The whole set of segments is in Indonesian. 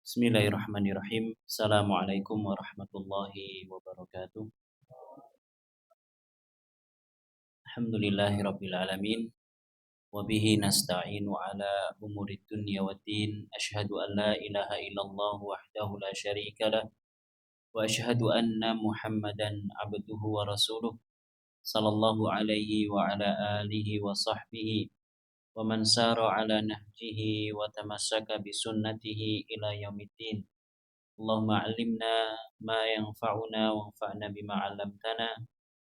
Bismillahirrahmanirrahim. Assalamualaikum warahmatullahi wabarakatuh. Alhamdulillahirabbil alamin wa bihi nasta'inu ala umurid dunya waddin. Asyhadu an la ilaha illallah wahdahu la syarika lah wa asyhadu anna Muhammadan abduhu wa rasuluh sallallahu alaihi wa ala alihi wa sahbihi wa man sara ala nahjihi wa tamassaka bi sunnatihi ila yaumiddin. Allahumma alimna ma yanfa'una wanfa'na bima 'allamtana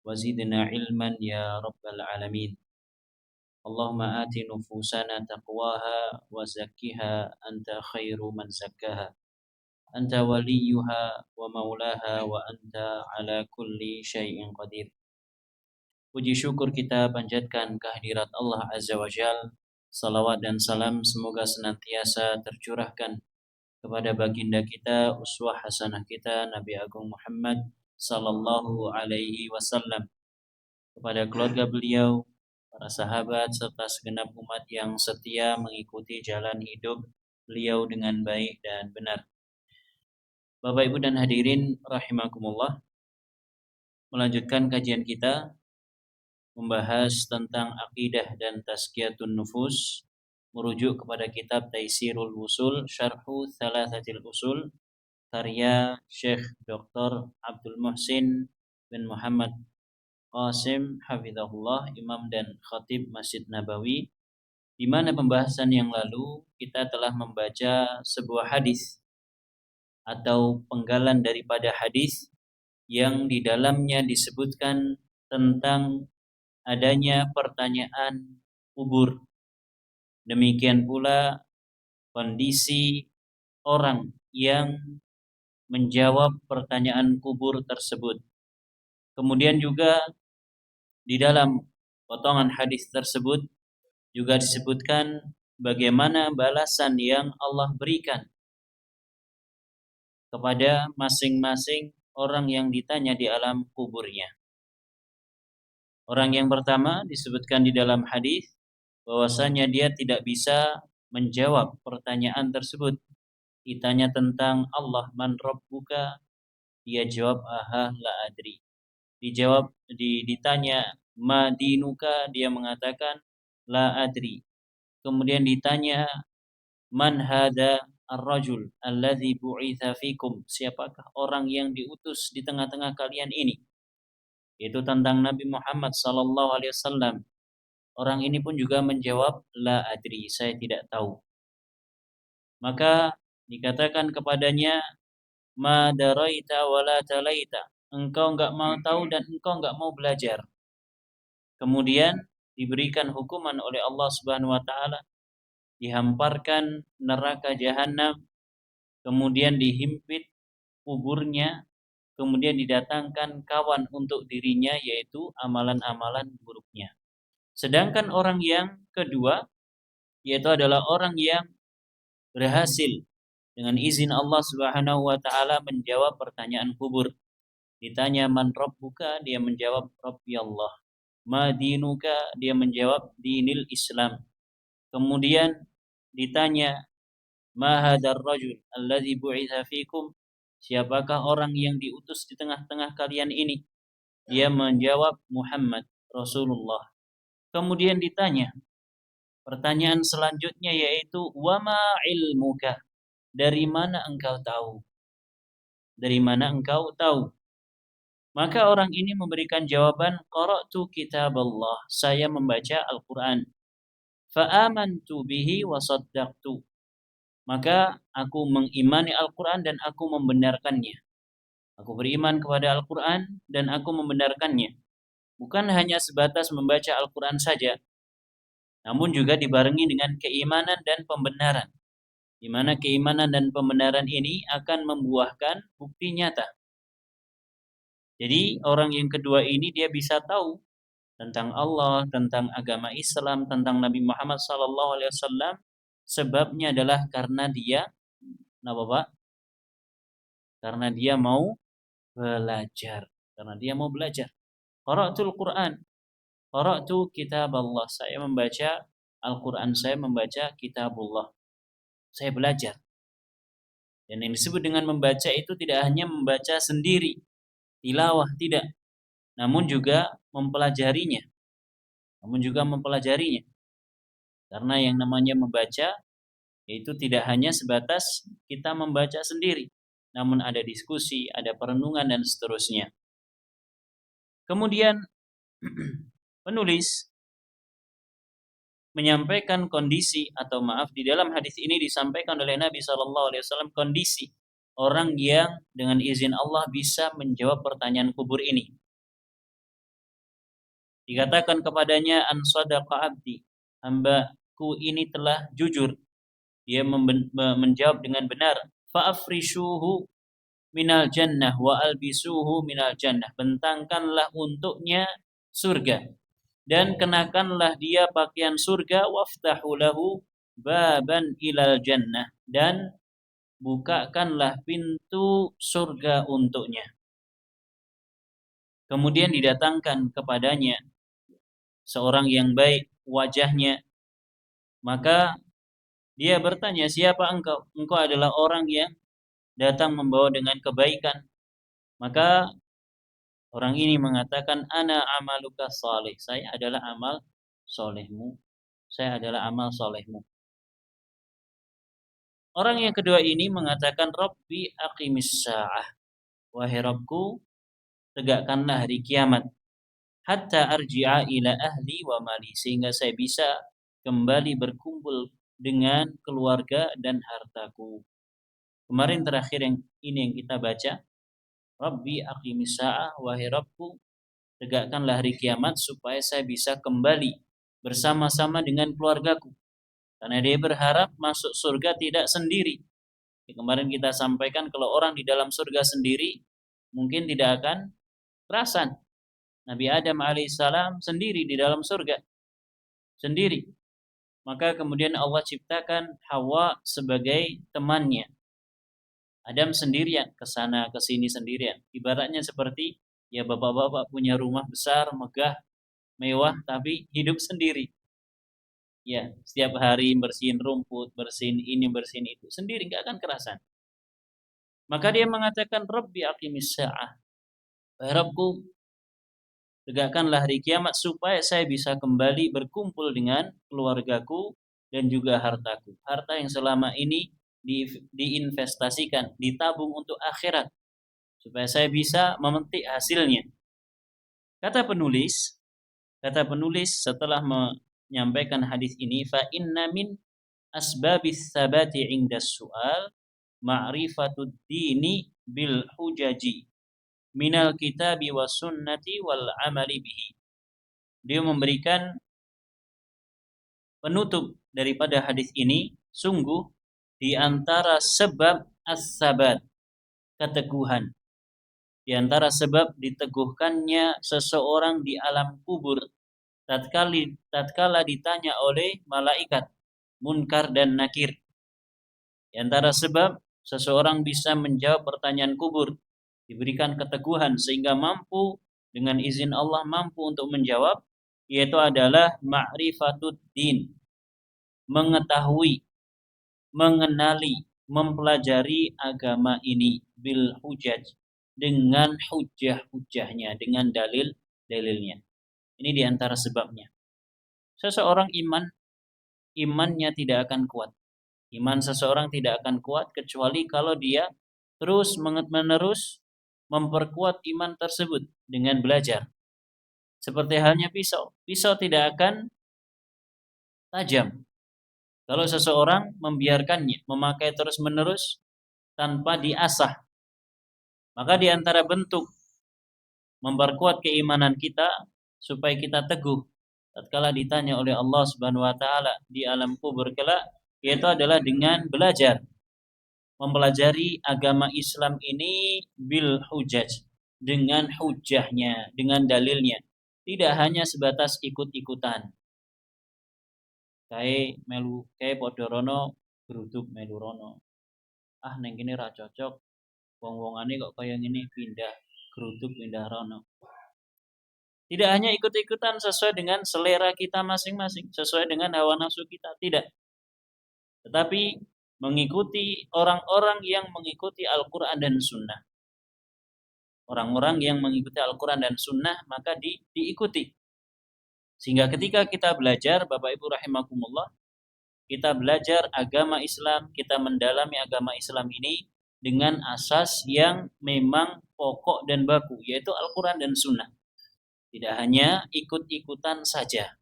wa zidna ilman ya rabbal alamin. Allahumma ati nufusana taqwaha wa zakkiha anta khairu man zakkaha. Anta waliyuha wa maulaha wa anta ala kulli syai'in qadir. Puji syukur kita panjatkan kehadirat Allah Azza wa Jalla. Salawat dan salam semoga senantiasa tercurahkan kepada baginda kita, uswah hasanah kita, Nabi Agung Muhammad sallallahu alaihi wasallam, kepada keluarga beliau, para sahabat serta segenap umat yang setia mengikuti jalan hidup beliau dengan baik dan benar. Bapak Ibu dan hadirin rahimakumullah, melanjutkan kajian kita membahas tentang akidah dan tazkiyatun nufus, merujuk kepada kitab Taisirul Wusul Syarhu Thalathatil Usul karya Syekh Dr. Abdul Muhsin bin Muhammad Qasim hafizahullah, imam dan khatib Masjid Nabawi, di mana pembahasan yang lalu kita telah membaca sebuah hadis atau penggalan daripada hadis yang di dalamnya disebutkan tentang adanya pertanyaan kubur. Demikian pula kondisi orang yang menjawab pertanyaan kubur tersebut. Kemudian juga di dalam potongan hadis tersebut juga disebutkan bagaimana balasan yang Allah berikan kepada masing-masing orang yang ditanya di alam kuburnya. Orang yang pertama disebutkan di dalam hadis bahwasanya dia tidak bisa menjawab pertanyaan tersebut. Ditanya tentang Allah, man rabbuka, dia jawab aha la adri. Ditanya ma dinuka, dia mengatakan la adri. Kemudian ditanya man hada ar-rajul alladzi bu'itsa fikum, siapakah orang yang diutus di tengah-tengah kalian ini? Itu tentang Nabi Muhammad sallallahu alaihi wasallam. Orang ini pun juga menjawab la adri, saya tidak tahu. Maka dikatakan kepadanya ma daraita wala talaita, engkau enggak mau tahu dan engkau enggak mau belajar. Kemudian diberikan hukuman oleh Allah Subhanahu wa taala, dihamparkan neraka jahanam, kemudian dihimpit kuburnya, kemudian didatangkan kawan untuk dirinya yaitu amalan-amalan buruknya. Sedangkan orang yang kedua yaitu adalah orang yang berhasil dengan izin Allah Subhanahu wa taala menjawab pertanyaan kubur. Ditanya man rabbuka, dia menjawab rabbi Allah. Ma dinuka, dia menjawab dinil Islam. Kemudian ditanya ma hadzal rajul alladzi bu'itsa fikum, siapakah orang yang diutus di tengah-tengah kalian ini? Dia menjawab Muhammad Rasulullah. Kemudian ditanya pertanyaan selanjutnya yaitu wama ilmuka, dari mana engkau tahu? Dari mana engkau tahu? Maka orang ini memberikan jawaban, qara'tu kitab Allah, saya membaca Al-Quran. Fa'amantu bihi wa saddaqtu, maka aku mengimani Al-Quran dan aku membenarkannya. Aku beriman kepada Al-Quran dan aku membenarkannya. Bukan hanya sebatas membaca Al-Quran saja, namun juga dibarengi dengan keimanan dan pembenaran, di mana keimanan dan pembenaran ini akan membuahkan bukti nyata. Jadi orang yang kedua ini dia bisa tahu tentang Allah, tentang agama Islam, tentang Nabi Muhammad SAW. Sebabnya adalah karena dia, kenapa Pak? Karena dia mau belajar. Karena dia mau belajar. Qara'tul Quran, qara'tu kitab Allah. Saya membaca Al-Quran, saya membaca kitabullah. Saya belajar. Dan yang disebut dengan membaca itu tidak hanya membaca sendiri, tilawah tidak, namun juga mempelajarinya. Karena yang namanya membaca yaitu tidak hanya sebatas kita membaca sendiri, namun ada diskusi, ada perenungan dan seterusnya. Kemudian penulis menyampaikan kondisi atau maaf di dalam hadis ini disampaikan oleh Nabi SAW kondisi orang yang dengan izin Allah bisa menjawab pertanyaan kubur ini. Dikatakan kepadanya an sadaqa abdi, hambaku ini telah jujur, dia menjawab dengan benar. Fa'afrishuhu minal jannah wa albisuhu minal jannah, bentangkanlah untuknya surga dan kenakanlah dia pakaian surga, waftahu lahu baban ilal jannah, dan bukakanlah pintu surga untuknya. Kemudian didatangkan kepadanya seorang yang baik wajahnya, maka dia bertanya, siapa engkau? Engkau adalah orang yang datang membawa dengan kebaikan. Maka orang ini mengatakan, ana amaluka salih, saya adalah amal solehmu. Orang yang kedua ini mengatakan, Rabbi aqimis sa'ah, wahai Rabbku, tegakkanlah hari kiamat, hatta arji'a ila ahli wa mali, sehingga saya bisa kembali berkumpul dengan keluarga dan hartaku. Kemarin terakhir yang kita baca, Rabbi aqimis sa'ah, wahai Rabbku, tegakkanlah hari kiamat supaya saya bisa kembali bersama-sama dengan keluargaku. Karena dia berharap masuk surga tidak sendiri. Kemarin kita sampaikan kalau orang di dalam surga sendiri mungkin tidak akan perasan. Nabi Adam alaihissalam sendiri di dalam surga. Sendiri. Maka kemudian Allah ciptakan Hawa sebagai temannya. Adam sendirian, ke sana ke sini sendirian. Ibaratnya seperti ya bapak-bapak punya rumah besar, megah, mewah, tapi hidup sendiri. Ya, setiap hari bersihin rumput, bersihin ini, bersihin itu, sendiri, nggak akan kerasan. Maka dia mengatakan, Rabbi aqimis sa'ah, Rabbku, tegakkanlah hari kiamat supaya saya bisa kembali berkumpul dengan keluargaku dan juga hartaku. Harta yang selama ini diinvestasikan, ditabung untuk akhirat, supaya saya bisa memetik hasilnya. Kata penulis setelah menyampaikan hadis ini, fa inna min asbabis sabati 'inda su'al ma'rifatud dini bil hujaji minal kitabi was sunnati wal amali bihi. Dia memberikan penutup daripada hadis ini, sungguh di antara sebab as-sabat, keteguhan, di antara sebab diteguhkannya seseorang di alam kubur tatkala ditanya oleh malaikat Munkar dan Nakir. Di antara sebab seseorang bisa menjawab pertanyaan kubur, diberikan keteguhan sehingga mampu dengan izin Allah mampu untuk menjawab, yaitu adalah ma'rifatud din, mengetahui, mengenali, mempelajari agama ini bil hujaj, dengan hujah-hujahnya, dengan dalil-dalilnya. Ini di antara sebabnya. Seseorang imannya tidak akan kuat. Iman seseorang tidak akan kuat kecuali kalau dia terus menerus memperkuat iman tersebut dengan belajar. Seperti halnya pisau. Pisau tidak akan tajam kalau seseorang membiarkannya, memakai terus-menerus tanpa diasah. Maka di antara bentuk memperkuat keimanan kita supaya kita teguh tatkala ditanya oleh Allah Subhanahu wa taala di alam kubur kelak, yaitu adalah dengan belajar, mempelajari agama Islam ini bil hujaj, dengan hujahnya, dengan dalilnya, tidak hanya sebatas ikut-ikutan. Kayak podorono geruduk melu rono. Ah neng kene ra cocok. Wong-wongane kok kaya ngene, pindah geruduk pindah rono. Tidak hanya ikut-ikutan sesuai dengan selera kita masing-masing, sesuai dengan hawa nafsu kita, tidak. Tetapi mengikuti orang-orang yang mengikuti Al-Quran dan Sunnah. Orang-orang yang mengikuti Al-Quran dan Sunnah maka diikuti. Sehingga ketika kita belajar, Bapak Ibu rahimakumullah, kita belajar agama Islam, kita mendalami agama Islam ini dengan asas yang memang pokok dan baku, yaitu Al-Quran dan Sunnah. Tidak hanya ikut-ikutan saja.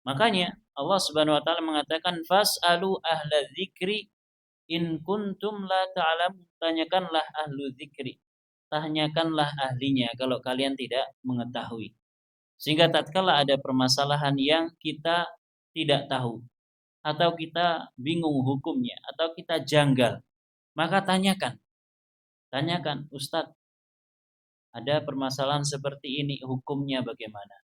Makanya Allah Subhanahu wa taala mengatakan fas'alu ahla dzikri in kuntum la ta'lamun. Tanyakanlah ahlu dzikri. Tanyakanlah ahlinya kalau kalian tidak mengetahui. Sehingga tatkala ada permasalahan yang kita tidak tahu atau kita bingung hukumnya atau kita janggal, maka tanyakan. Tanyakan, Ustadz, ada permasalahan seperti ini, hukumnya bagaimana?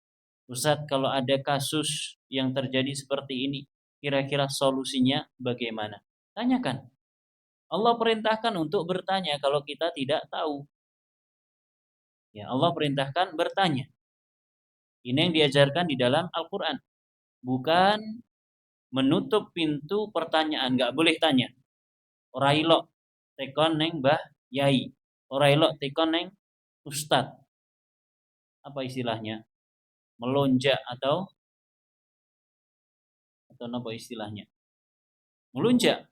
Ustadz, kalau ada kasus yang terjadi seperti ini, kira-kira solusinya bagaimana? Tanyakan. Allah perintahkan untuk bertanya kalau kita tidak tahu. Ya, Allah perintahkan bertanya. Ini yang diajarkan di dalam Al-Quran. Bukan menutup pintu pertanyaan. Nggak boleh tanya. Ora ilok tekon neng Mbah Yai. Ora ilok tekon neng Ustad. Apa istilahnya? Melonjak atau apa istilahnya? Melunjak.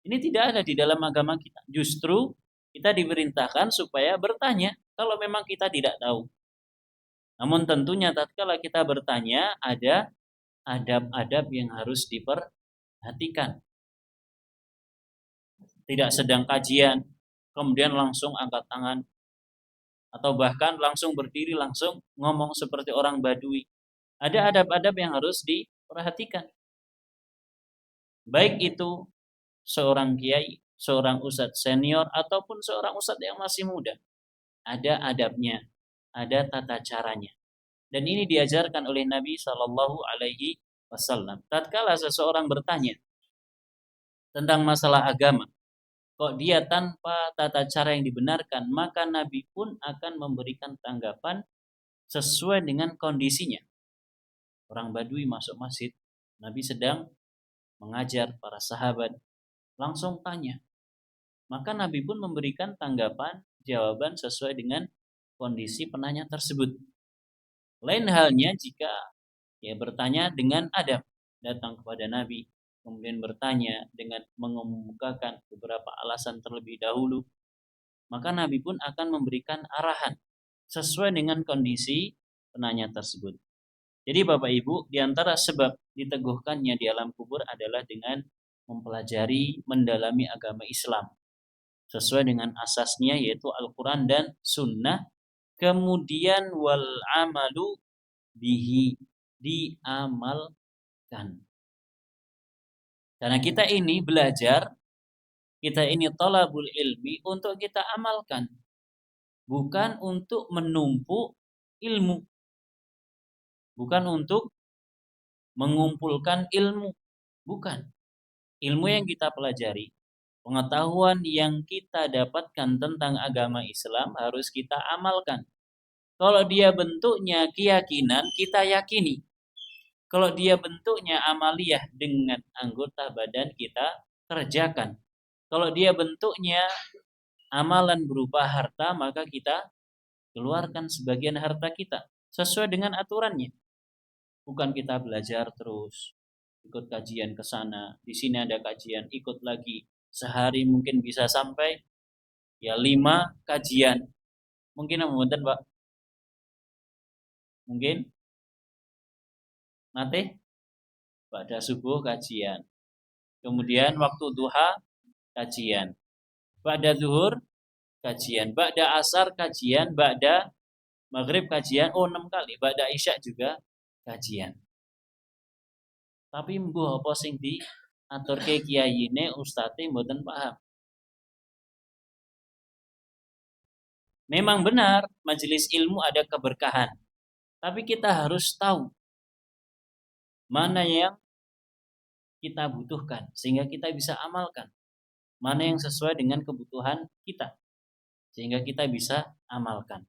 Ini tidak ada di dalam agama kita. Justru kita diperintahkan supaya bertanya kalau memang kita tidak tahu. Namun tentunya tatkala kita bertanya ada adab-adab yang harus diperhatikan. Tidak sedang kajian kemudian langsung angkat tangan atau bahkan langsung berdiri langsung ngomong seperti orang Badui. Ada adab-adab yang harus diperhatikan. Baik itu seorang kiai, seorang ustadz senior ataupun seorang ustadz yang masih muda. Ada adabnya, ada tata caranya. Dan ini diajarkan oleh Nabi Shallallahu Alaihi Wasallam. Tatkala seseorang bertanya tentang masalah agama, kok dia tanpa tata cara yang dibenarkan, maka Nabi pun akan memberikan tanggapan sesuai dengan kondisinya. Orang Badui masuk masjid, Nabi sedang mengajar para sahabat, langsung tanya. Maka Nabi pun memberikan tanggapan, jawaban sesuai dengan kondisi penanya tersebut. Lain halnya jika dia bertanya dengan adab, datang kepada Nabi, kemudian bertanya dengan mengemukakan beberapa alasan terlebih dahulu, maka Nabi pun akan memberikan arahan sesuai dengan kondisi penanya tersebut. Jadi Bapak Ibu, di antara sebab diteguhkannya di alam kubur adalah dengan mempelajari, mendalami agama Islam sesuai dengan asasnya yaitu Al-Quran dan Sunnah. Kemudian wal amalu bihi, diamalkan. Karena kita ini belajar, kita ini thalabul ilmi untuk kita amalkan, bukan untuk menumpuk ilmu, bukan untuk mengumpulkan ilmu, bukan. Ilmu yang kita pelajari, pengetahuan yang kita dapatkan tentang agama Islam harus kita amalkan. Kalau dia bentuknya keyakinan, kita yakini. Kalau dia bentuknya amaliyah dengan anggota badan, kita kerjakan. Kalau dia bentuknya amalan berupa harta, maka kita keluarkan sebagian harta kita sesuai dengan aturannya. Bukan kita belajar terus, ikut kajian ke sana, di sini ada kajian, ikut lagi. Sehari mungkin bisa sampai 5 kajian. Mungkin mboten, Pak? Mungkin nanti pada subuh kajian. Kemudian waktu duha kajian. Pada zuhur kajian. Ba'da asar kajian. Ba'da maghrib kajian. 6 kali. Ba'da isya juga kajian. Tapi mbuh apa sing diaturke kiyayine ustate mboten paham. Memang benar majelis ilmu ada keberkahan. Tapi kita harus tahu mana yang kita butuhkan sehingga kita bisa amalkan. Mana yang sesuai dengan kebutuhan kita sehingga kita bisa amalkan.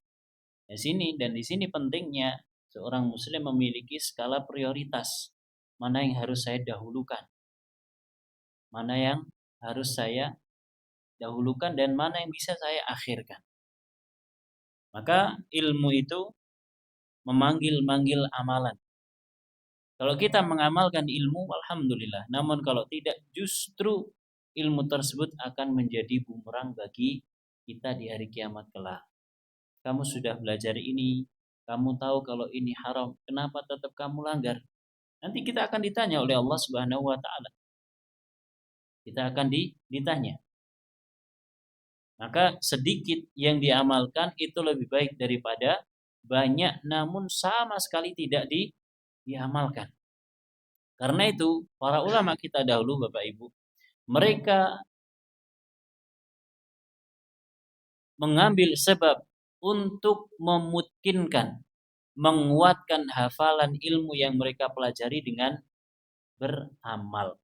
Di sini pentingnya seorang muslim memiliki skala prioritas. Mana yang harus saya dahulukan? mana yang harus saya dahulukan dan mana yang bisa saya akhirkan. Maka ilmu itu memanggil-manggil amalan. Kalau kita mengamalkan ilmu, alhamdulillah. Namun kalau tidak, justru ilmu tersebut akan menjadi bumerang bagi kita di hari kiamat kelak. Kamu sudah belajar ini, kamu tahu kalau ini haram, kenapa tetap kamu langgar? Nanti kita akan ditanya oleh Allah Subhanahu wa taala. Kita akan ditanya. Maka sedikit yang diamalkan itu lebih baik daripada banyak namun sama sekali tidak diamalkan. Karena itu para ulama kita dahulu Bapak Ibu, mereka mengambil sebab untuk memungkinkan, menguatkan hafalan ilmu yang mereka pelajari dengan beramal.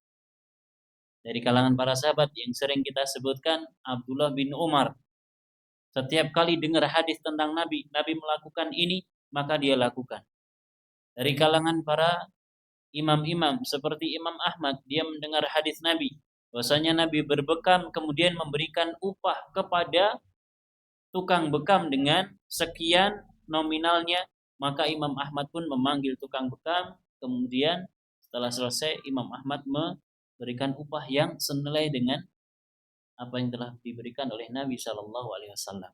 Dari kalangan para sahabat yang sering kita sebutkan, Abdullah bin Umar. Setiap kali dengar hadis tentang Nabi, Nabi melakukan ini, maka dia lakukan. Dari kalangan para imam-imam seperti Imam Ahmad, dia mendengar hadis Nabi, bahwasanya Nabi berbekam kemudian memberikan upah kepada tukang bekam dengan sekian nominalnya, maka Imam Ahmad pun memanggil tukang bekam, kemudian setelah selesai Imam Ahmad memberikan upah yang senilai dengan apa yang telah diberikan oleh Nabi Shallallahu Alaihi Wasallam.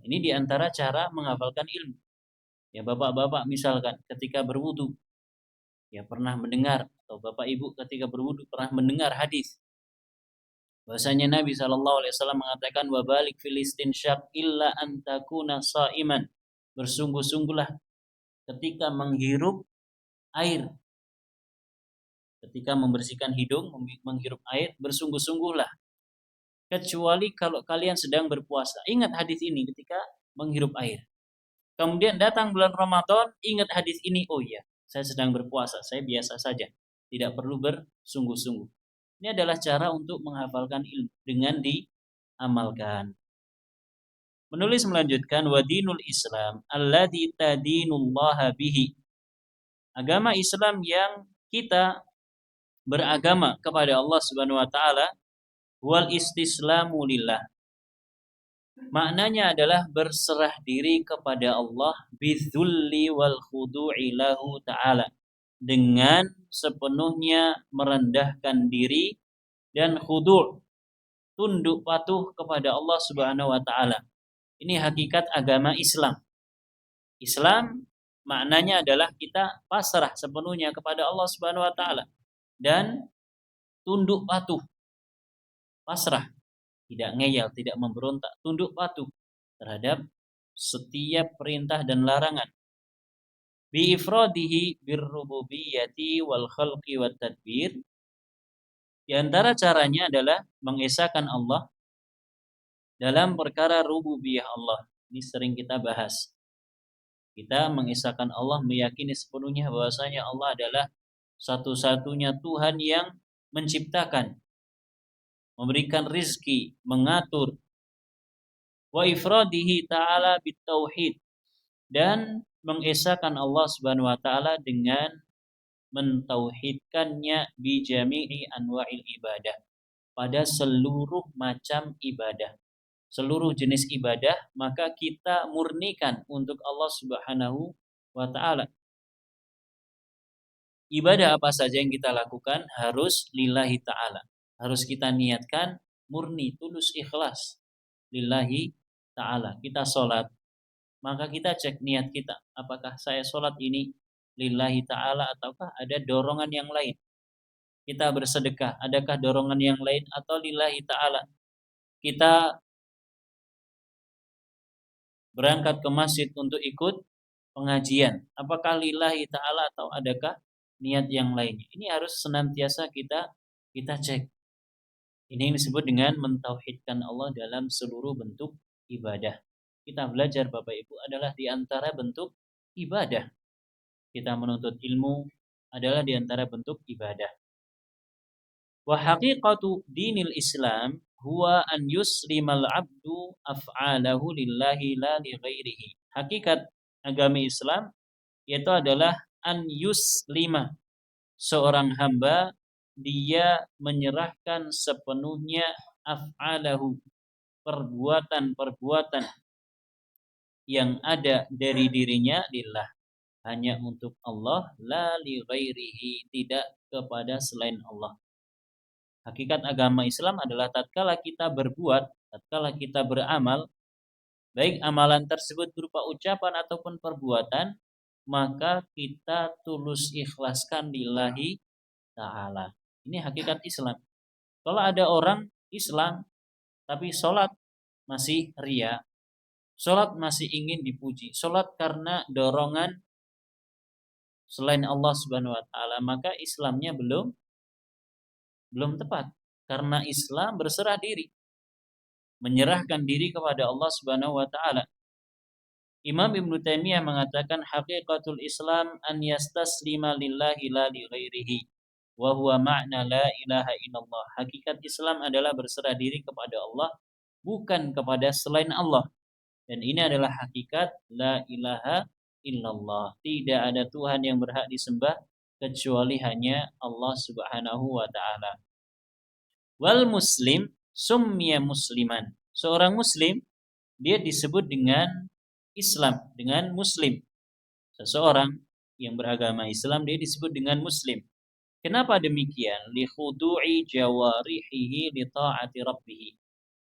Ini diantara cara menghafalkan ilmu. Ya bapak-bapak misalkan ketika berwudu, ya pernah mendengar, atau bapak ibu ketika berwudu pernah mendengar hadis bahwasanya Nabi Shallallahu Alaihi Wasallam mengatakan wabalik Filistin syak illa antakuna saiman, bersungguh-sungguhlah ketika menghirup air, ketika membersihkan hidung, menghirup air, bersungguh-sungguhlah kecuali kalau kalian sedang berpuasa. Ingat hadis ini ketika menghirup air. Kemudian datang bulan Ramadan, ingat hadis ini, oh iya, saya sedang berpuasa, saya biasa saja, tidak perlu bersungguh-sungguh. Ini adalah cara untuk menghafalkan ilmu dengan diamalkan. Menulis melanjutkan wadinul Islam alladzi tadinullaha bihi. Agama Islam yang kita beragama kepada Allah Subhanahu wa taala wal istislamu lillah. Maknanya adalah berserah diri kepada Allah bidzulli wal khudu'i lahu ta'ala, dengan sepenuhnya merendahkan diri dan khudu', tunduk patuh kepada Allah Subhanahu wa taala. Ini hakikat agama Islam. Islam maknanya adalah kita pasrah sepenuhnya kepada Allah Subhanahu wa taala dan tunduk patuh. Pasrah, tidak ngeyel, tidak memberontak, tunduk patuh terhadap setiap perintah dan larangan. Bi ifradihi birrububiyyati wal khalqi wat tadbir. Di antara caranya adalah mengesahkan Allah dalam perkara rububiyah Allah. Ini sering kita bahas. Kita mengesahkan Allah, meyakini sepenuhnya bahwasanya Allah adalah satu-satunya Tuhan yang menciptakan, memberikan rizki, mengatur. Wa ifradihi ta'ala bitauhid, dan mengesahkan Allah Subhanahu wa taala dengan mentauhidkannya bi jami'i anwa'il ibadah, pada seluruh macam ibadah. Seluruh jenis ibadah maka kita murnikan untuk Allah Subhanahu wa taala. Ibadah apa saja yang kita lakukan harus lillahi ta'ala. Harus kita niatkan murni, tulus, ikhlas. Lillahi ta'ala. Kita sholat, maka kita cek niat kita. Apakah saya sholat ini lillahi ta'ala ataukah ada dorongan yang lain? Kita bersedekah, adakah dorongan yang lain atau lillahi ta'ala? Kita berangkat ke masjid untuk ikut pengajian, apakah lillahi ta'ala atau adakah niat yang lainnya? Ini harus senantiasa kita cek. Ini yang disebut dengan mentauhidkan Allah dalam seluruh bentuk ibadah. Kita belajar Bapak Ibu adalah di antara bentuk ibadah. Kita menuntut ilmu adalah di antara bentuk ibadah. Wa haqiqatu dinil Islam huwa an yuslimal abdu af'alahu lillahi la li ghairihi. Hakikat agama Islam yaitu adalah an yuslima, seorang hamba dia menyerahkan sepenuhnya af'alahu, perbuatan-perbuatan yang ada dari dirinya lillah, hanya untuk Allah, la li ghairihi, tidak kepada selain Allah. Hakikat agama Islam adalah tatkala kita berbuat, tatkala kita beramal, baik amalan tersebut berupa ucapan ataupun perbuatan, maka kita tulus ikhlaskan lillahi ta'ala. Ini hakikat Islam. Kalau ada orang Islam tapi sholat masih ria, sholat masih ingin dipuji, sholat karena dorongan selain Allah Subhanahu wa taala, maka Islamnya belum tepat. Karena Islam berserah diri, menyerahkan diri kepada Allah Subhanahu wa taala. Imam Ibnu Taimiyah mengatakan haqiqatul Islam an yastaslima lillahi la li ghairihi wa huwa ma'na la ilaha illallah. Hakikat Islam adalah berserah diri kepada Allah, bukan kepada selain Allah. Dan ini adalah hakikat la ilaha illallah. Tidak ada Tuhan yang berhak disembah kecuali hanya Allah Subhanahu wa taala. Wal muslim summiya musliman. Seorang muslim dia disebut dengan Islam, dengan muslim. Seseorang yang beragama Islam dia disebut dengan muslim. Kenapa demikian? Li khudu'i jawarihihi li ta'ati rabbih.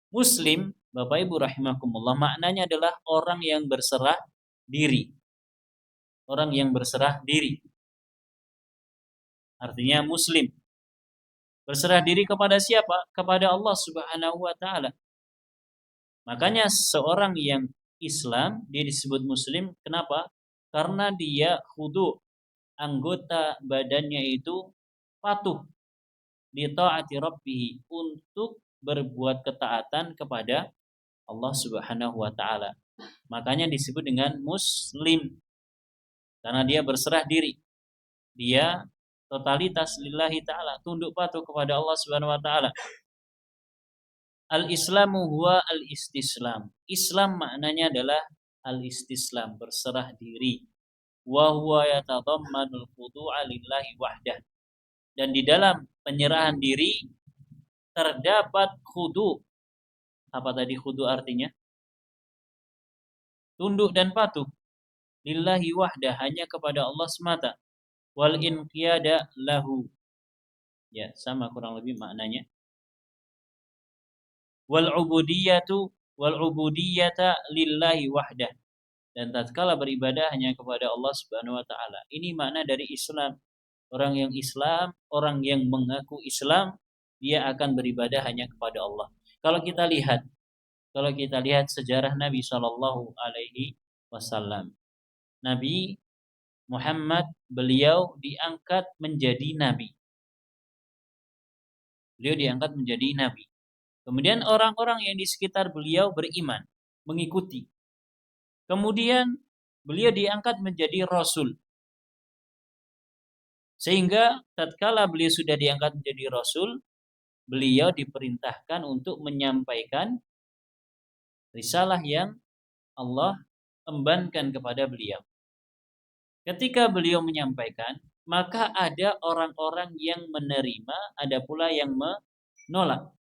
Muslim, Bapak Ibu rahimakumullah, maknanya adalah orang yang berserah diri. Orang yang berserah diri. Artinya muslim. Berserah diri kepada siapa? Kepada Allah Subhanahu wa taala. Makanya seorang yang Islam dia disebut muslim, kenapa? Karena dia khudu, anggota badannya itu patuh li taati rabbih, untuk berbuat ketaatan kepada Allah Subhanahu wa taala. Makanya disebut dengan muslim. Karena dia berserah diri. Dia totalitas lillahi taala, tunduk patuh kepada Allah Subhanahu wa taala. Al-Islamu huwa al-istislam. Islam maknanya adalah al-istislam, berserah diri. Wa huwa yatadammanul khudu'a lillahi wahdah. Dan di dalam penyerahan diri terdapat khudu. Apa tadi khudu artinya? Tunduk dan patuh. Lillahi wahdah, hanya kepada Allah semata. Wal inqiyada lahu. Ya, sama kurang lebih maknanya. Wal ubudiyata lillahi wahdah, dan tatkala beribadah hanya kepada Allah Subhanahu wa taala. Ini makna dari Islam. Orang yang Islam, orang yang mengaku Islam, dia akan beribadah hanya kepada Allah. Kalau kita lihat sejarah Nabi Shallallahu alaihi wasallam. Nabi Muhammad, beliau diangkat menjadi nabi. Beliau diangkat menjadi nabi. Kemudian orang-orang yang di sekitar beliau beriman, mengikuti. Kemudian beliau diangkat menjadi rasul. Sehingga tatkala beliau sudah diangkat menjadi rasul, beliau diperintahkan untuk menyampaikan risalah yang Allah embankan kepada beliau. Ketika beliau menyampaikan, maka ada orang-orang yang menerima, ada pula yang menolak.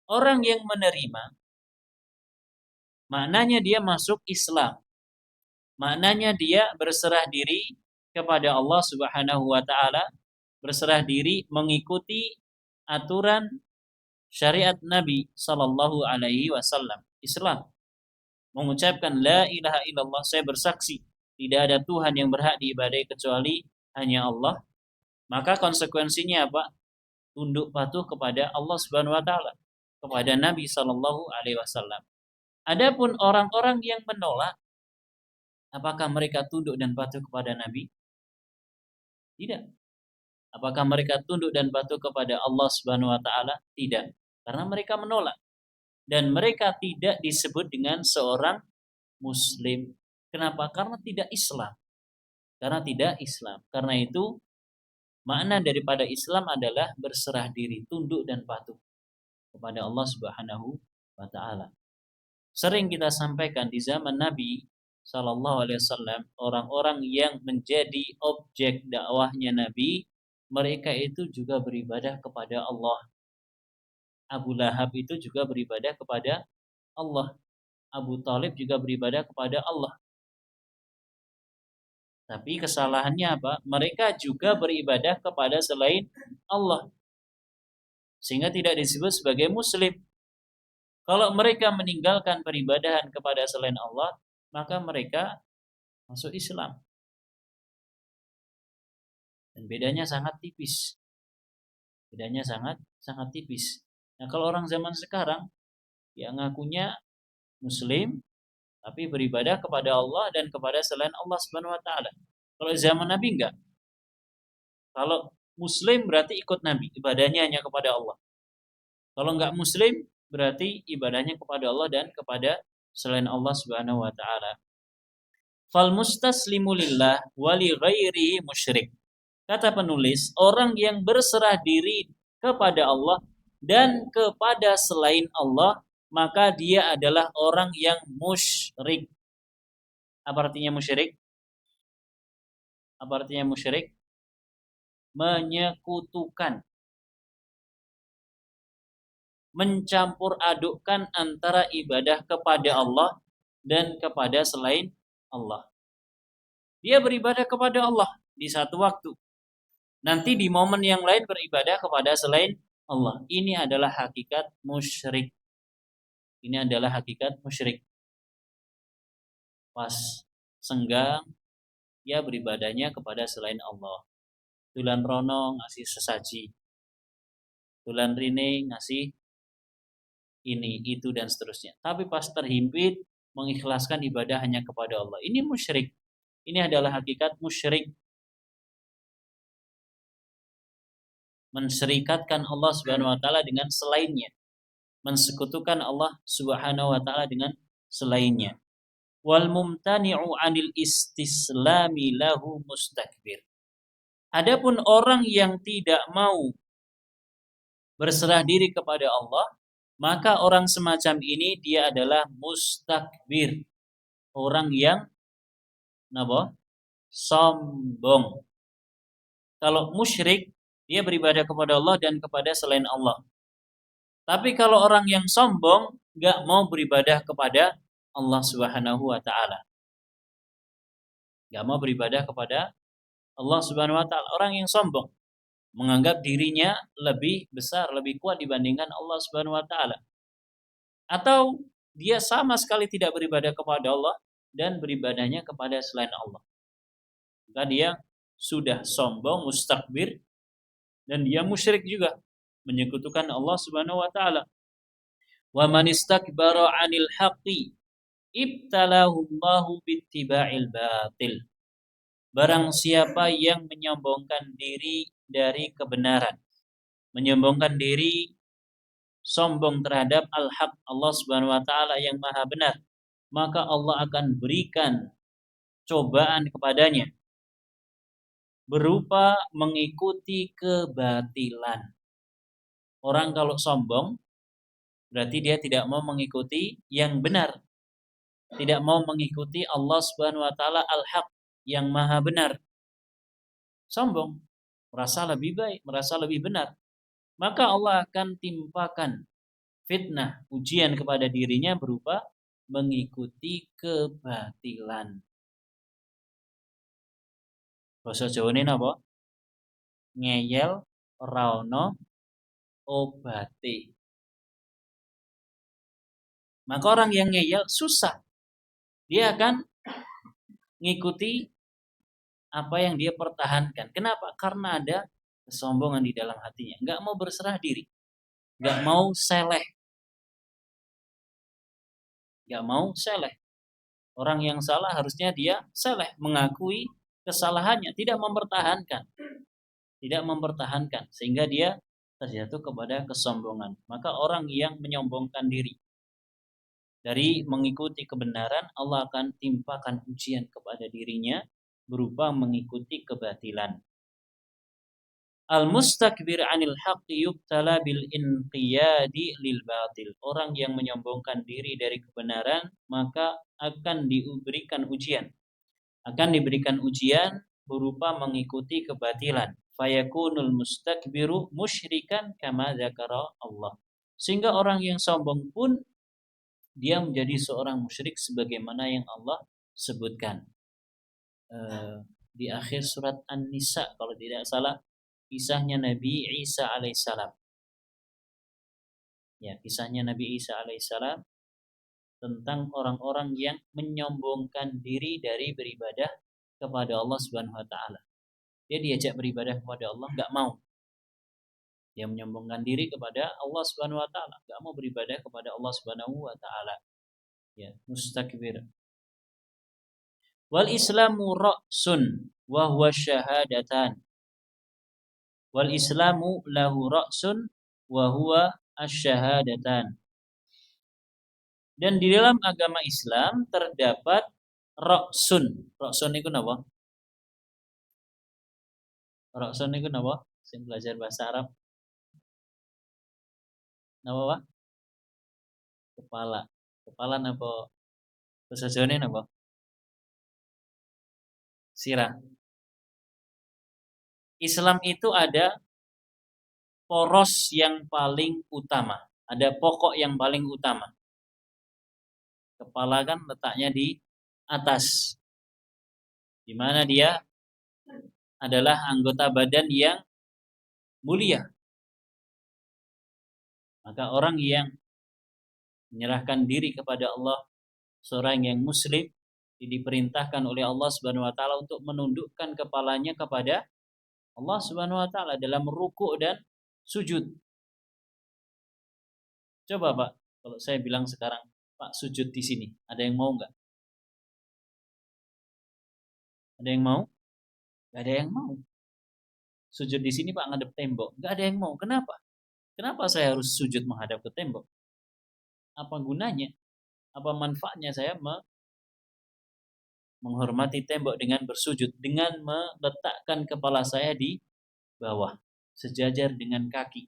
Orang yang menerima, maknanya dia masuk Islam. Maknanya dia berserah diri kepada Allah Subhanahu wa taala, berserah diri mengikuti aturan syariat Nabi sallallahu alaihi wasallam. Islam. Mengucapkan la ilaha illallah, saya bersaksi tidak ada Tuhan yang berhak diibadahi kecuali hanya Allah. Maka konsekuensinya apa? Tunduk patuh kepada Allah Subhanahu wa taala, kepada Nabi sallallahu alaihi wasallam. Adapun orang-orang yang menolak, apakah mereka tunduk dan patuh kepada Nabi? Tidak. Apakah mereka tunduk dan patuh kepada Allah Subhanahu wa taala? Tidak. Karena mereka menolak. Dan mereka tidak disebut dengan seorang muslim. Kenapa? Karena tidak Islam. Karena tidak Islam. Karena itu makna daripada Islam adalah berserah diri, tunduk dan patuh kepada Allah Subhanahu wa taala. Sering kita sampaikan di zaman Nabi sallallahu alaihi wasallam, orang-orang yang menjadi objek dakwahnya Nabi mereka itu juga beribadah kepada Allah. Abu Lahab itu juga beribadah kepada Allah. Abu Talib juga beribadah kepada Allah. Tapi kesalahannya apa? Mereka juga beribadah kepada selain Allah. Sehingga tidak disebut sebagai muslim. Kalau mereka meninggalkan peribadahan kepada selain Allah, maka mereka masuk Islam. Dan bedanya sangat tipis. Bedanya sangat tipis. Nah, kalau orang zaman sekarang yang ngakunya muslim tapi beribadah kepada Allah dan kepada selain Allah Subhanahu wa taala. Kalau zaman Nabi enggak. Kalau muslim berarti ikut Nabi, ibadahnya hanya kepada Allah. Kalau enggak muslim berarti ibadahnya kepada Allah dan kepada selain Allah Subhanahu wa taala. Fal mustaslimu lillah wa li ghairihi musyrik. Kata penulis, orang yang berserah diri kepada Allah dan kepada selain Allah, maka dia adalah orang yang musyrik. Apa artinya musyrik? Apa artinya musyrik? Menyekutukan. Mencampur adukkan antara ibadah kepada Allah dan kepada selain Allah. Dia beribadah kepada Allah di satu waktu. Nanti di momen yang lain beribadah kepada selain Allah. Ini adalah hakikat musyrik. Ini adalah hakikat musyrik. Pas senggang, dia beribadahnya kepada selain Allah. Tulan rono ngasih sesaji. Tulan rine ngasih ini, itu, dan seterusnya. Tapi pas terhimpit, mengikhlaskan ibadah hanya kepada Allah. Ini musyrik. Ini adalah hakikat musyrik. Menserikatkan Allah Subhanahu wa taala dengan selainnya, mensekutukan Allah Subhanahu wa taala dengan selainnya. Wal mumtani'u 'anil istislami lahu mustakbir. Adapun orang yang tidak mau berserah diri kepada Allah, maka orang semacam ini dia adalah mustakbir. Orang yang napa? Sombong. Kalau musyrik dia beribadah kepada Allah dan kepada selain Allah. Tapi kalau orang yang sombong gak mau beribadah kepada Allah Subhanahu wa taala. Gak mau beribadah kepada Allah Subhanahu wa taala. Orang yang sombong menganggap dirinya lebih besar, lebih kuat dibandingkan Allah Subhanahu wa taala. Atau dia sama sekali tidak beribadah kepada Allah dan beribadahnya kepada selain Allah. Maka dia sudah sombong, mustakbir, dan dia musyrik juga, menyekutukan Allah Subhanahu wa taala. Wa man istakbara 'anil haqqi ibtalahu Allahu bittiba'il batil. Barang siapa yang menyombongkan diri dari kebenaran, menyombongkan diri sombong terhadap al-haq Allah Subhanahu wa taala yang maha benar, maka Allah akan berikan cobaan kepadanya berupa mengikuti kebatilan. Orang kalau sombong berarti dia tidak mau mengikuti yang benar. Tidak mau mengikuti Allah Subhanahu wa taala al-haq yang maha benar. Sombong, merasa lebih baik, merasa lebih benar. Maka Allah akan timpakan fitnah, ujian kepada dirinya berupa mengikuti kebatilan. Basa Jawane napa? Ngeyel ora ana obate. Maka orang yang ngeyel susah. Dia akan ngikuti apa yang dia pertahankan. Kenapa? Karena ada kesombongan di dalam hatinya. Enggak mau berserah diri. Enggak mau seleh. Enggak mau seleh. Orang yang salah harusnya dia seleh, mengakui kesalahannya, tidak mempertahankan. Tidak mempertahankan sehingga dia terjatuh kepada kesombongan. Maka orang yang menyombongkan diri dari mengikuti kebenaran, Allah akan timpakan ujian kepada dirinya berupa mengikuti kebatilan. Al-mustakbir 'anil haqqi yubtala bil inqiyadi lil batil. Orang yang menyombongkan diri dari kebenaran maka akan diberikan ujian. Akan diberikan ujian berupa mengikuti kebatilan. Fayakunul mustakbiru musyrikan kama dzakara Allah. Sehingga orang yang sombong pun dia menjadi seorang musyrik sebagaimana yang Allah sebutkan. Di akhir surat An-Nisa kalau tidak salah, kisahnya Nabi Isa alaihissalam. Ya, kisahnya Nabi Isa alaihissalam tentang orang-orang yang menyombongkan diri dari beribadah kepada Allah Subhanahu wa taala. Dia diajak beribadah kepada Allah, enggak mau. Dia menyombongkan diri kepada Allah Subhanahu wa taala, enggak mau beribadah kepada Allah Subhanahu wa taala. Ya, mustakbir. Wal Islamu ra'sun wa huwa syahadatan. Wal Islamu lahu ra'sun wa huwa asyhadatan. Dan di dalam agama Islam terdapat ra'sun. Ra'sun itu apa? Ra'sun itu apa? Saya belajar bahasa Arab. Napa, Pak? Kepala. Kepala napa? Bahasa Jawa napa? Sirah. Islam itu ada poros yang paling utama. Ada pokok yang paling utama. Kepala kan letaknya di atas. Di mana dia adalah anggota badan yang mulia. Maka orang yang menyerahkan diri kepada Allah, seorang yang muslim, diperintahkan oleh Allah Subhanahu wa taala untuk menundukkan kepalanya kepada Allah Subhanahu wa taala dalam rukuk dan sujud. Coba Pak, kalau saya bilang sekarang, Pak sujud di sini, ada yang mau nggak? Ada yang mau? Nggak ada yang mau. Sujud di sini Pak ngadep tembok, nggak ada yang mau. Kenapa? Kenapa saya harus sujud menghadap ke tembok? Apa gunanya? Apa manfaatnya saya menghormati tembok dengan bersujud, dengan meletakkan kepala saya di bawah, sejajar dengan kaki.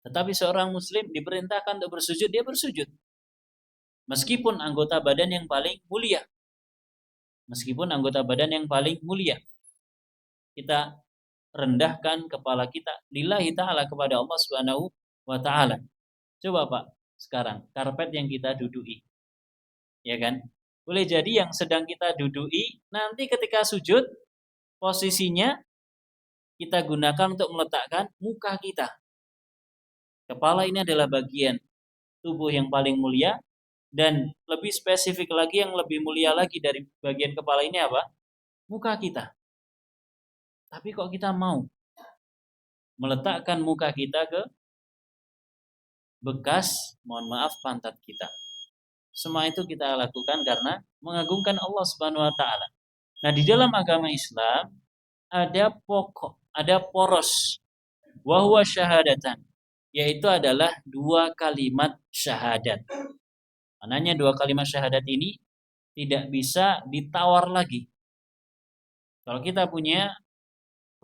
Tetapi seorang muslim diperintahkan untuk bersujud, dia bersujud. Meskipun anggota badan yang paling mulia. Meskipun anggota badan yang paling mulia. Kita rendahkan kepala kita lillahi ta'ala kepada Allah Subhanahu wa ta'ala. Coba Pak, sekarang karpet yang kita duduki. Ya kan? Boleh jadi yang sedang kita duduki nanti ketika sujud posisinya kita gunakan untuk meletakkan muka kita. Kepala ini adalah bagian tubuh yang paling mulia dan lebih spesifik lagi yang lebih mulia lagi dari bagian kepala ini apa? Muka kita. Tapi kok kita mau meletakkan muka kita ke bekas, mohon maaf, pantat kita. Semua itu kita lakukan karena mengagungkan Allah Subhanahu wa taala. Nah, di dalam agama Islam ada pokok, ada poros wa huwa syahadatan, yaitu adalah dua kalimat syahadat. Maknanya dua kalimat syahadat ini tidak bisa ditawar lagi. Kalau kita punya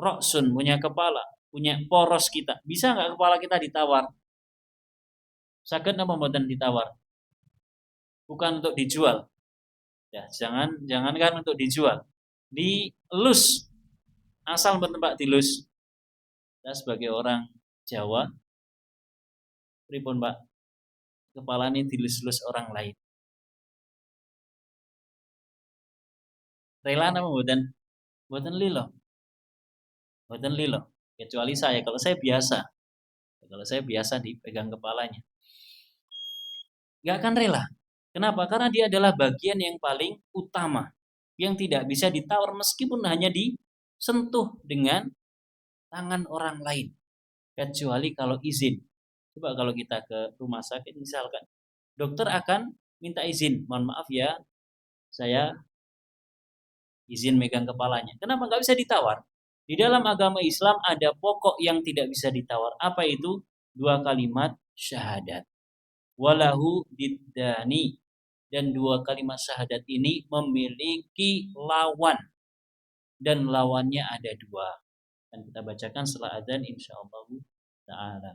roksun, punya kepala, punya poros kita, bisa nggak kepala kita ditawar? Saged apa mboten ditawar? Bukan untuk dijual. Ya, jangankan untuk dijual. Dilus. Asal mboten Pak dilus. Kita sebagai orang Jawa, pripun Pak? Kepala ini dilus-lus orang lain. Rela apa mboten? Mboten lilo. Mboten lilo. Kecuali saya, kalau saya biasa. Kalau saya biasa dipegang kepalanya. Nggak akan rela. Kenapa? Karena dia adalah bagian yang paling utama. Yang tidak bisa ditawar meskipun hanya disentuh dengan tangan orang lain. Kecuali kalau izin. Coba kalau kita ke rumah sakit misalkan. Dokter akan minta izin. Mohon maaf ya, saya izin megang kepalanya. Kenapa nggak bisa ditawar? Di dalam agama Islam ada pokok yang tidak bisa ditawar. Apa itu? Dua kalimat syahadat. Walahu diddani. Dan dua kalimat syahadat ini memiliki lawan. Dan lawannya ada dua. Dan kita bacakan setelah adzan insyaallah ta'ala.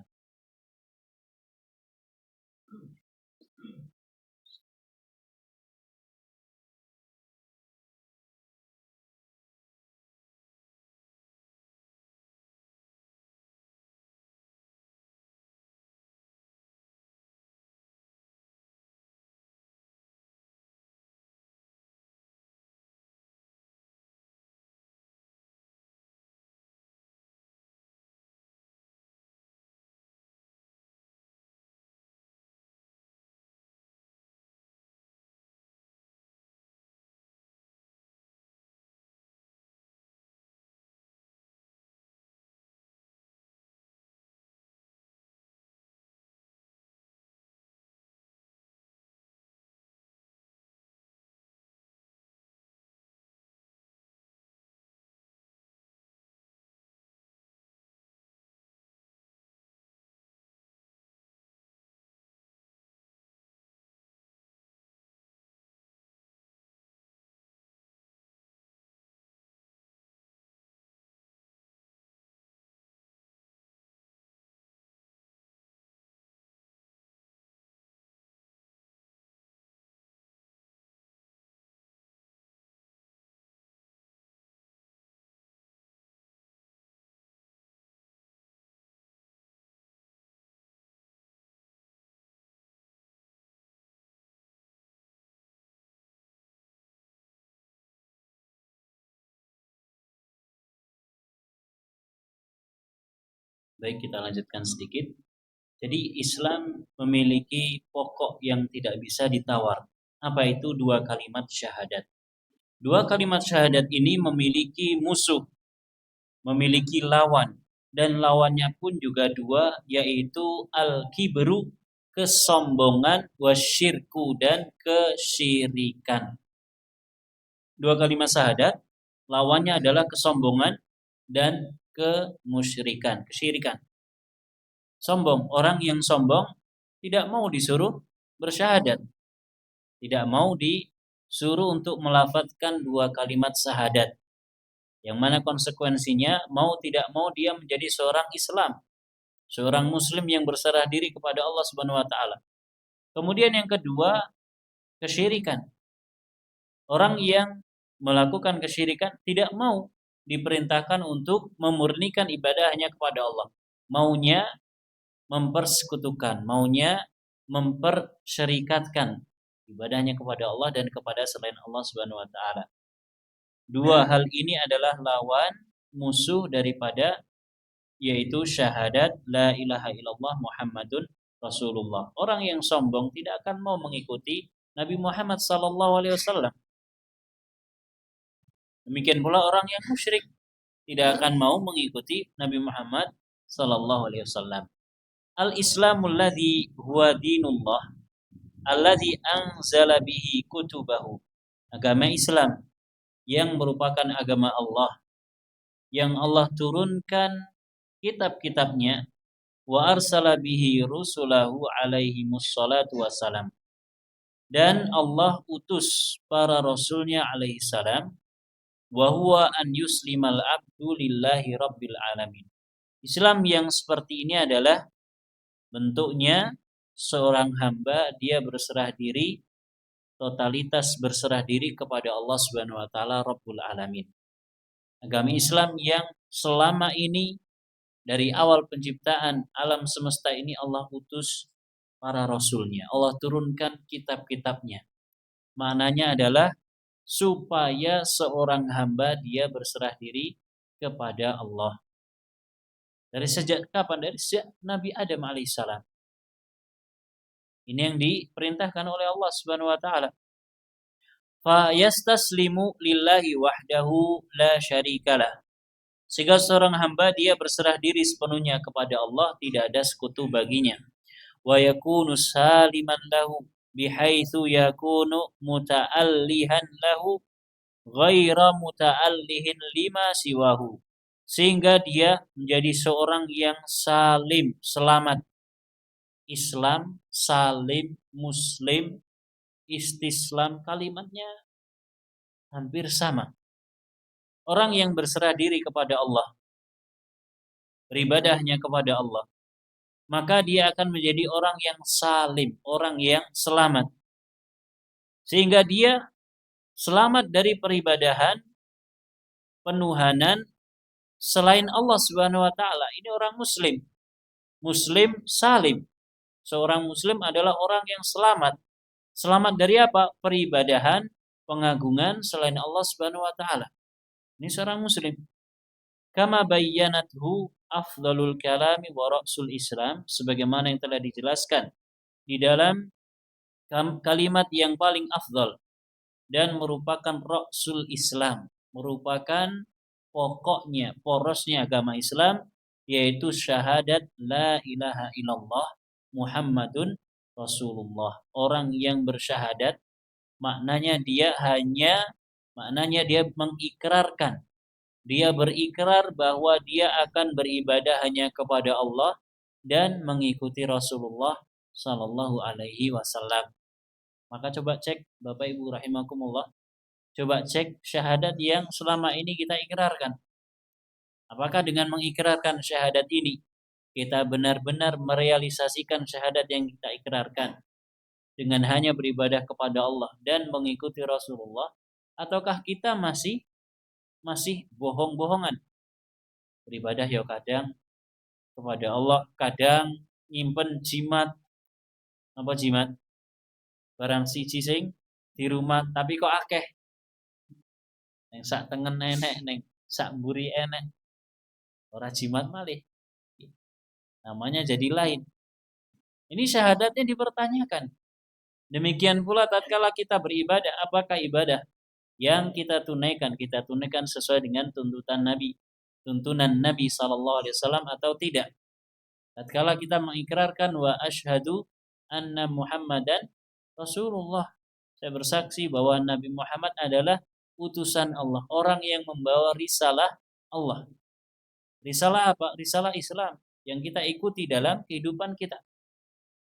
Baik, kita lanjutkan sedikit. Jadi Islam memiliki pokok yang tidak bisa ditawar. Apa itu? Dua kalimat syahadat. Dua kalimat syahadat ini memiliki musuh, memiliki lawan, dan lawannya pun juga dua, yaitu al-kibru, kesombongan, wasyirku, dan kesyirikan. Dua kalimat syahadat, lawannya adalah kesombongan dan kemusyrikan, kesyirikan. Sombong, orang yang sombong tidak mau disuruh bersyahadat, tidak mau disuruh untuk melafadzkan dua kalimat syahadat, yang mana konsekuensinya mau tidak mau dia menjadi seorang Islam, seorang Muslim yang berserah diri kepada Allah Subhanahu Wa Taala. Kemudian yang kedua, kesyirikan. Orang yang melakukan kesyirikan tidak mau diperintahkan untuk memurnikan ibadah hanya kepada Allah, maunya mempersekutukan, maunya mempersyarikatkan ibadahnya kepada Allah dan kepada selain Allah Subhanahu wa taala. Dua hal ini adalah lawan, musuh daripada, yaitu syahadat la ilaha illallah Muhammadun Rasulullah. Orang yang sombong tidak akan mau mengikuti Nabi Muhammad sallallahu alaihi wasallam. Demikian pula orang yang musyrik tidak akan mau mengikuti Nabi Muhammad sallallahu alaihi wasallam. Al-Islamul ladzi huwa dinullah alladzi anzala bihi kutubahu. Agama Islam yang merupakan agama Allah, yang Allah turunkan kitab-kitabnya, wa arsala bihi rusulahu alaihi mussalatu wassalam, dan Allah utus para rasulnya alaihi salam, wa huwa an yuslimal abdu lillahi rabbil alamin. Islam yang seperti ini adalah bentuknya seorang hamba dia berserah diri, totalitas berserah diri kepada Allah Subhanahu wa taala Rabbul Alamin. Agama Islam yang selama ini dari awal penciptaan alam semesta ini Allah utus para rasulnya, Allah turunkan kitab-kitabnya. Maknanya adalah supaya seorang hamba dia berserah diri kepada Allah. Dari sejak kapan? Dari sejak Nabi Adam alaihissalam. Ini yang diperintahkan oleh Allah Subhanahu wa taala. Fa yastaslimu lillahi wahdahu la syarikalah. Sehingga seorang hamba dia berserah diri sepenuhnya kepada Allah, tidak ada sekutu baginya. Wa yakunu saliman lahu bihaitsu yakunu muta'allihan lahu ghaira muta'allihin lima siwahu. Sehingga dia menjadi seorang yang salim, selamat. Islam, salim, muslim, istislam, kalimatnya hampir sama. Orang yang berserah diri kepada Allah, beribadahnya kepada Allah, maka dia akan menjadi orang yang salim, orang yang selamat. Sehingga dia selamat dari peribadahan, penuhanan selain Allah Subhanahu wa taala. Ini orang muslim. Muslim salim. Seorang muslim adalah orang yang selamat. Selamat dari apa? Peribadahan, pengagungan selain Allah Subhanahu wa taala. Ini seorang muslim. Kama bayyanathu afdalul kalami wa ra'sul Islam, sebagaimana yang telah dijelaskan di dalam kalimat yang paling afdal dan merupakan ra'sul Islam, merupakan pokoknya, porosnya agama Islam, yaitu syahadat la ilaha illallah Muhammadun Rasulullah. Orang yang bersyahadat maknanya dia mengikrarkan, dia berikrar bahwa dia akan beribadah hanya kepada Allah dan mengikuti Rasulullah sallallahu alaihi wasallam. Maka coba cek Bapak Ibu rahimakumullah, coba cek syahadat yang selama ini kita ikrarkan. Apakah dengan mengikrarkan syahadat ini kita benar-benar merealisasikan syahadat yang kita ikrarkan dengan hanya beribadah kepada Allah dan mengikuti Rasulullah, ataukah kita masih bohong-bohongan? Beribadah ya kadang kepada Allah, kadang nyimpen jimat. Apa jimat? Barang siji sing di rumah tapi kok akeh. Neng sak tengen enek, neng sak mburi enek. Ora jimat malih. namanya jadi lain. Ini syahadatnya dipertanyakan. Demikian pula tatkala kita beribadah, apakah ibadah yang kita tunaikan sesuai dengan tuntunan Nabi sallallahu alaihi wasallam atau tidak. Tatkala kita mengikrarkan wa asyhadu anna Muhammadan Rasulullah, saya bersaksi bahwa Nabi Muhammad adalah utusan Allah, orang yang membawa risalah Allah. Risalah apa? Risalah Islam yang kita ikuti dalam kehidupan kita.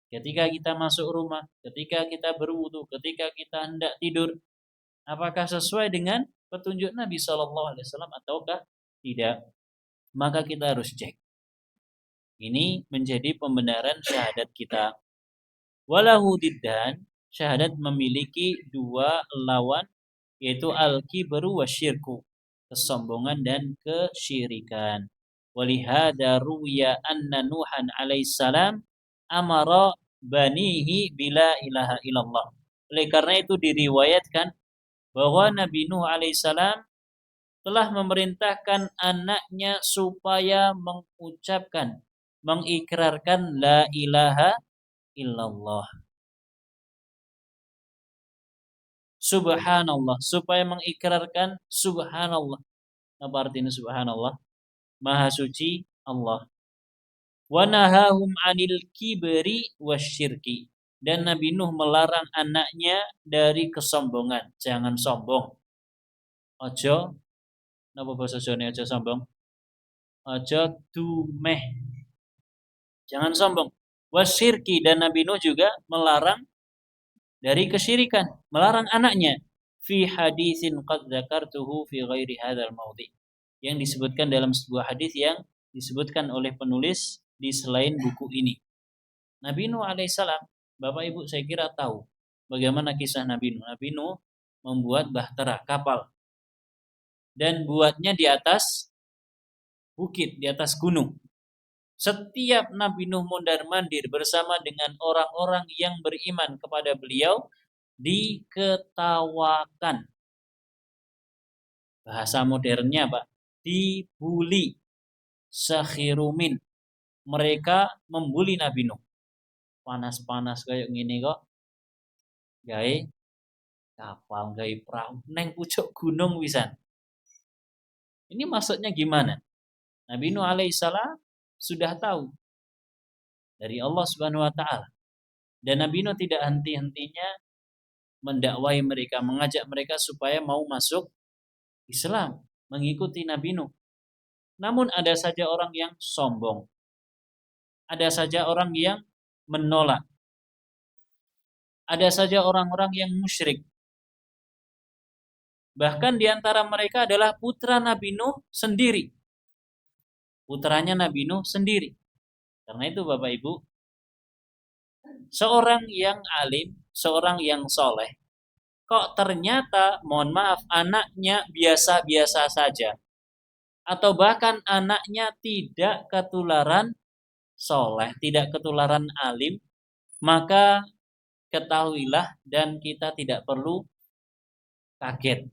Ketika kita masuk rumah, ketika kita berwudu, ketika kita hendak tidur, apakah sesuai dengan petunjuk Nabi Shallallahu Alaihi Wasallam ataukah tidak? Maka kita harus cek. Ini menjadi pembenaran syahadat kita. Walahu diddan, syahadat memiliki dua lawan, yaitu al-kibru wasyirku, kesombongan dan kesyirikan. Walihada ruwiya anna Nuhan alaihissalam amara banihi bila ilaha illallah. Oleh karena itu diriwayatkan bahwa Nabi Nuh alaihissalam telah memerintahkan anaknya supaya mengikrarkan la ilaha illallah. Subhanallah, supaya mengikrarkan subhanallah. Apa artinya subhanallah? Maha suci Allah. Wa nahahum 'anil kibri wasyirki. Dan Nabi Nuh melarang anaknya dari kesombongan. Jangan sombong. Ojo, napa bahasa Jawa aja sombong? Ojo dumeh. Jangan sombong. Wasyirki, dan Nabi Nuh juga melarang dari kesyirikan, melarang anaknya. Fi hadisin qad dzakartuhu fi ghairi hadzal maudhi. Yang disebutkan dalam sebuah hadis yang disebutkan oleh penulis di selain buku ini. Nabi Nuh alaihissalam, Bapak Ibu saya kira tahu bagaimana kisah Nabi Nuh. Nabi Nuh membuat bahtera, kapal. Dan buatnya di atas bukit, di atas gunung. Setiap Nabi Nuh mondar-mandir bersama dengan orang-orang yang beriman kepada beliau diketawakan. Bahasa modernnya, Pak, dibuli. Sakhirumin, mereka membuli Nabi Nuh. Panas-panas kayak gini kok gawe kapal, gawe perahu neng pucuk gunung wisan. Ini maksudnya gimana? Nabi Nuh alaihissalam sudah tahu dari Allah Subhanahu wa taala. Dan Nabi Nuh tidak henti-hentinya mendakwai mereka, mengajak mereka supaya mau masuk Islam, mengikuti Nabi Nuh. Namun ada saja orang yang sombong. Ada saja orang yang menolak. Ada saja orang-orang yang musyrik. Bahkan di antara mereka adalah putra Nabi Nuh sendiri. Putranya Nabi Nuh sendiri. Karena itu Bapak Ibu, seorang yang alim, seorang yang soleh, kok ternyata, mohon maaf, anaknya biasa-biasa saja. Atau bahkan anaknya tidak ketularan soleh, tidak ketularan alim, maka ketahuilah dan kita tidak perlu kaget.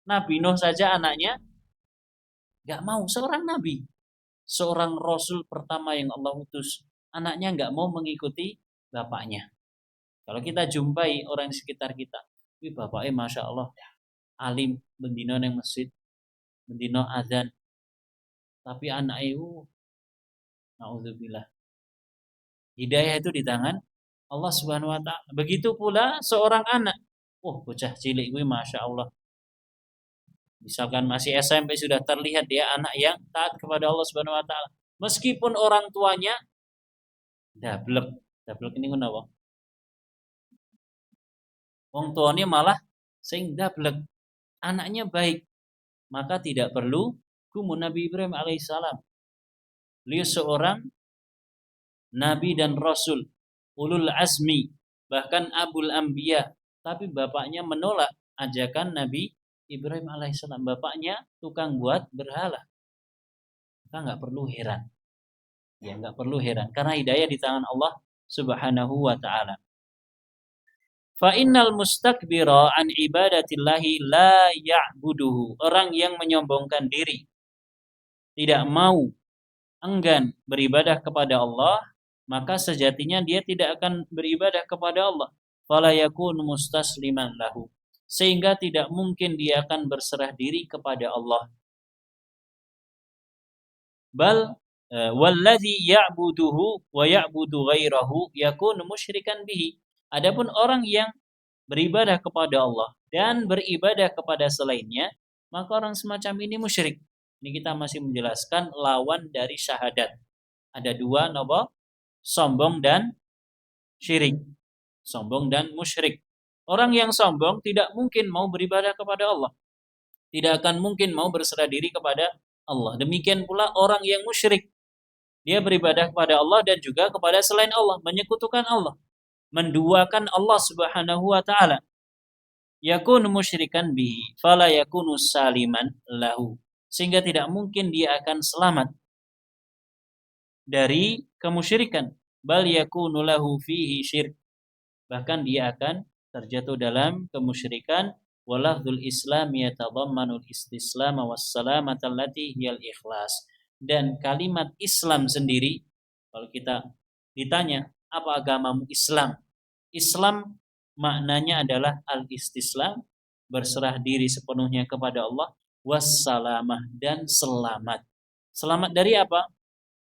Nabi Nuh saja anaknya gak mau, seorang nabi, seorang rasul pertama yang Allah utus, anaknya gak mau mengikuti bapaknya. Kalau kita jumpai orang di sekitar kita, bapaknya Masya Allah alim, bendino neng masjid, bendino azan, tapi anak ibu, naudzubillah, hidayah itu di tangan Allah Subhanahu wa taala. Begitu pula seorang anak. Bocah cilik gue Masya Allah. Misalkan masih SMP sudah terlihat dia anak yang taat kepada Allah Subhanahu wa taala. Meskipun orang tuanya dablek. Dablek ini kenapa? Wong tuanya malah sing dablek. Anaknya baik. Maka tidak perlu kumun Nabi Ibrahim alaihissalam. Beliau seorang nabi dan rasul, ulul azmi, bahkan abul anbiya, tapi bapaknya menolak ajakan Nabi Ibrahim alaihissalam. Bapaknya tukang buat berhala. Kita nggak perlu heran. Ya, nggak perlu heran karena hidayah di tangan Allah Subhanahu wa taala. Fa innal mustakbira an ibadatillahi la ya'buduhu. Orang yang menyombongkan diri, tidak mau enggan beribadah kepada Allah, maka sejatinya dia tidak akan beribadah kepada Allah. Fala yakunu mustasliman lahu. Sehingga tidak mungkin dia akan berserah diri kepada Allah. Bal walladzi ya'buduhu wa ya'budu ghairahu yakunu musyrikan bihi. Adapun orang yang beribadah kepada Allah dan beribadah kepada selainnya, maka orang semacam ini musyrik. Ini kita masih menjelaskan lawan dari syahadat. Ada dua, napa? Sombong dan syirik. Sombong dan musyrik. Orang yang sombong tidak mungkin mau beribadah kepada Allah. Tidak akan mungkin mau berserah diri kepada Allah. Demikian pula orang yang musyrik. Dia beribadah kepada Allah dan juga kepada selain Allah, menyekutukan Allah, menduakan Allah Subhanahu wa taala. Yakunu musyrikan bihi, fala yakunu saliman lahu. Sehingga tidak mungkin dia akan selamat dari kemusyrikan. Bal yakunu lahu fihi syirk. Bahkan dia akan terjatuh dalam kemusyrikan. Walafdzul Islam yatadammanul istislam wassalamata allati hiyal ikhlas. Dan kalimat Islam sendiri, kalau kita ditanya apa agamamu Islam? Islam maknanya adalah al-istislam, berserah diri sepenuhnya kepada Allah, wassalamah, dan selamat. Selamat dari apa?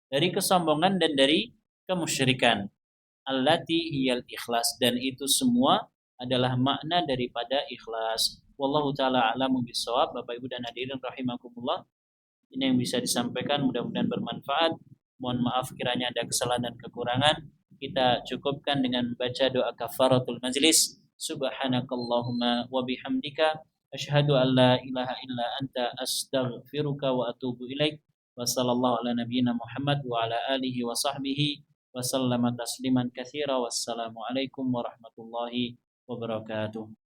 Dari kesombongan dan dari kemusyrikan. Allati hiyal ikhlas, dan itu semua adalah makna daripada ikhlas. Wallahu taala a'lamu bissawab. Bapak Ibu dan hadirin rahimakumullah. Ini yang bisa disampaikan, mudah-mudahan bermanfaat. Mohon maaf kiranya ada kesalahan dan kekurangan. Kita cukupkan dengan baca doa kafaratul majlis. Subhanakallahumma wa bihamdika asyhadu an la ilaha illa anta astaghfiruka wa atubu ilaik. Wa sallallahu ala nabiyyina Muhammad wa ala alihi wa sahbihi wa sallama tasliman katsira. Wassalamu alaikum warahmatullahi wabarakatuh.